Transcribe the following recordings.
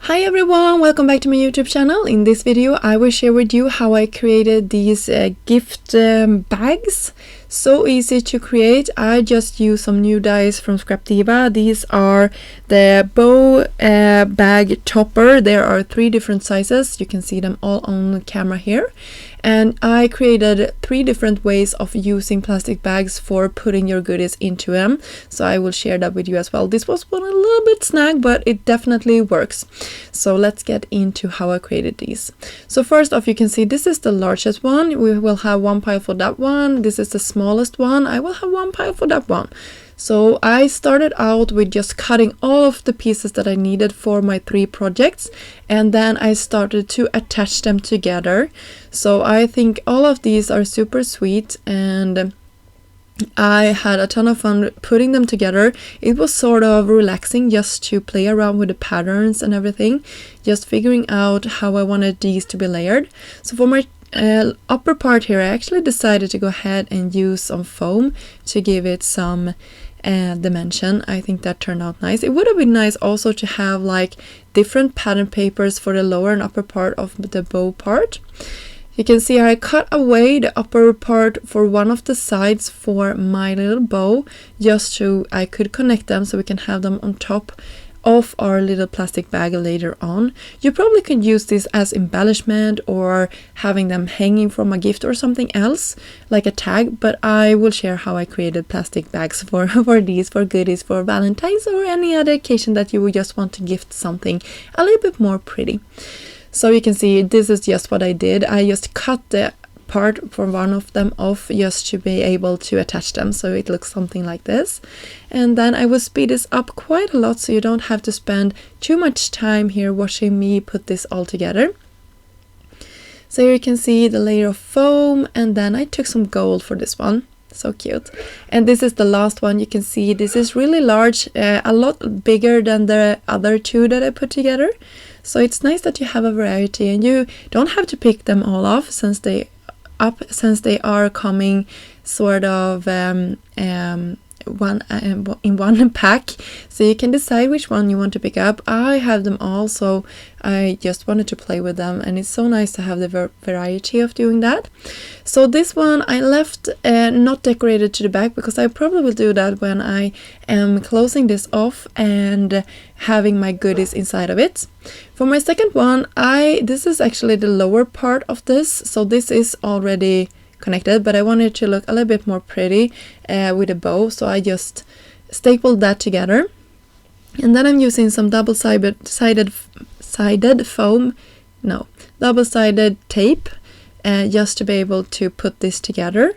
Hi everyone, welcome back to my YouTube channel. In this video I will share with you how I created these gift bags. So easy to create. I just used some new dies from Diva. These are the bow bag topper. There are 3 different sizes. You can see them all on the camera here. And I created 3 different ways of using plastic bags for putting your goodies into them. So I will share that with you as well. This was one a little bit snag, but it definitely works. So let's get into how I created these. So first off, you can see this is the largest one. We will have one pile for that one. This is the smallest one. I will have one pile for that one. So I started out with just cutting all of the pieces that I needed for my 3 projects, and then I started to attach them together. So I think all of these are super sweet, and I had a ton of fun putting them together. It was sort of relaxing just to play around with the patterns and everything, just figuring out how I wanted these to be layered. So for my upper part here, I actually decided to go ahead and use some foam to give it some dimension. I think that turned out nice. It would have been nice also to have like different pattern papers for the lower and upper part of the bow part. You can see I cut away the upper part for one of the sides for my little bow, just so I could connect them so we can have them on top of our little plastic bag later on. You probably could use this as embellishment or having them hanging from a gift or something else like a tag, but I will share how I created plastic bags for these, for goodies for Valentine's or any other occasion that you would just want to gift something a little bit more pretty. So you can see this is just what I did. I just cut the part for one of them off just to be able to attach them, so it looks something like this. And then I will speed this up quite a lot so you don't have to spend too much time here watching me put this all together. So here you can see the layer of foam, and then I took some gold for this one. So cute. And this is the last one. You can see this is really large, a lot bigger than the other 2 that I put together. So it's nice that you have a variety, and you don't have to pick them all off since they are coming sort of in one pack, so you can decide which one you want to pick up. I have them all, so I just wanted to play with them, and it's so nice to have the variety of doing that. So this one I left not decorated to the back, because I probably will do that when I am closing this off and having my goodies inside of it. For my second one, this is actually the lower part of this, so this is already connected, but I wanted it to look a little bit more pretty with a bow, so I just stapled that together. And then I'm using some double-sided tape just to be able to put this together.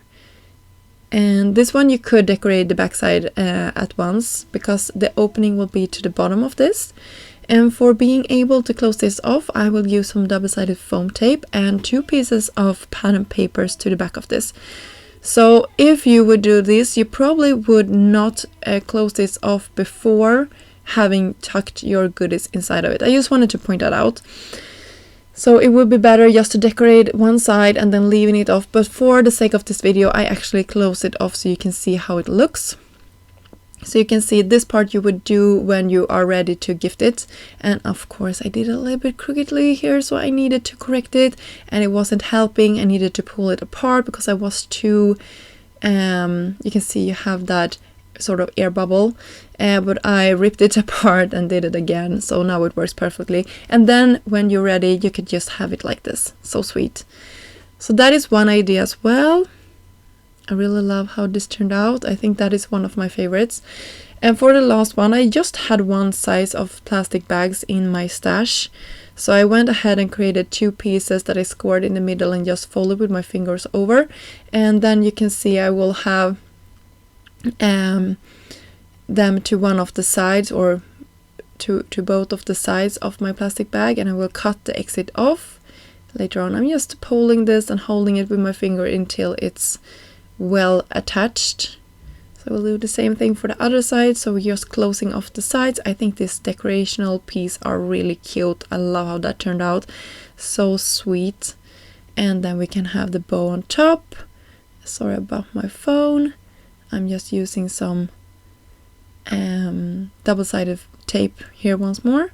And this one you could decorate the backside at once, because the opening will be to the bottom of this. And for being able to close this off, I will use some double-sided foam tape and 2 pieces of pattern papers to the back of this. So if you would do this, you probably would not close this off before having tucked your goodies inside of it. I just wanted to point that out. So it would be better just to decorate one side and then leaving it off. But for the sake of this video, I actually close it off so you can see how it looks. So you can see this part you would do when you are ready to gift it. And of course I did it a little bit crookedly here, so I needed to correct it, and it wasn't helping. I needed to pull it apart because I was too, you can see you have that sort of air bubble, but I ripped it apart and did it again, so now it works perfectly. And then when you're ready, you could just have it like this. So sweet. So that is one idea as well. I really love how this turned out. I think that is one of my favorites. And for the last one, I just had one size of plastic bags in my stash. So I went ahead and created 2 pieces that I scored in the middle and just folded with my fingers over. And then you can see I will have them to one of the sides, or to both of the sides of my plastic bag, and I will cut the exit off later on. I'm just pulling this and holding it with my finger until it's well attached. So we'll do the same thing for the other side. So we're just closing off the sides. I think this decorational piece are really cute. I love how that turned out. So sweet. And then we can have the bow on top. Sorry about my phone. I'm just using some double-sided tape here once more,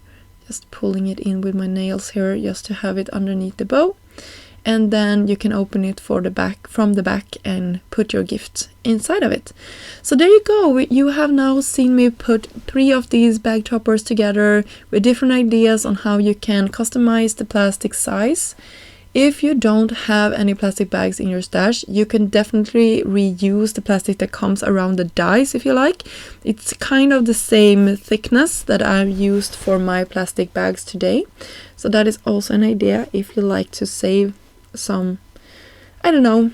Just pulling it in with my nails here just to have it underneath the bow. And then you can open it from the back and put your gift inside of it. So there you go. You have now seen me put 3 of these bag toppers together with different ideas on how you can customize the plastic size. If you don't have any plastic bags in your stash, you can definitely reuse the plastic that comes around the dies if you like. It's kind of the same thickness that I've used for my plastic bags today. So that is also an idea if you like to save some, I don't know,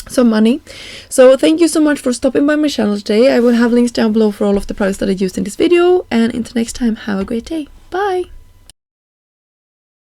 some money. So thank you so much for stopping by my channel today. I will have links down below for all of the products that I used in this video. And until next time, have a great day. Bye!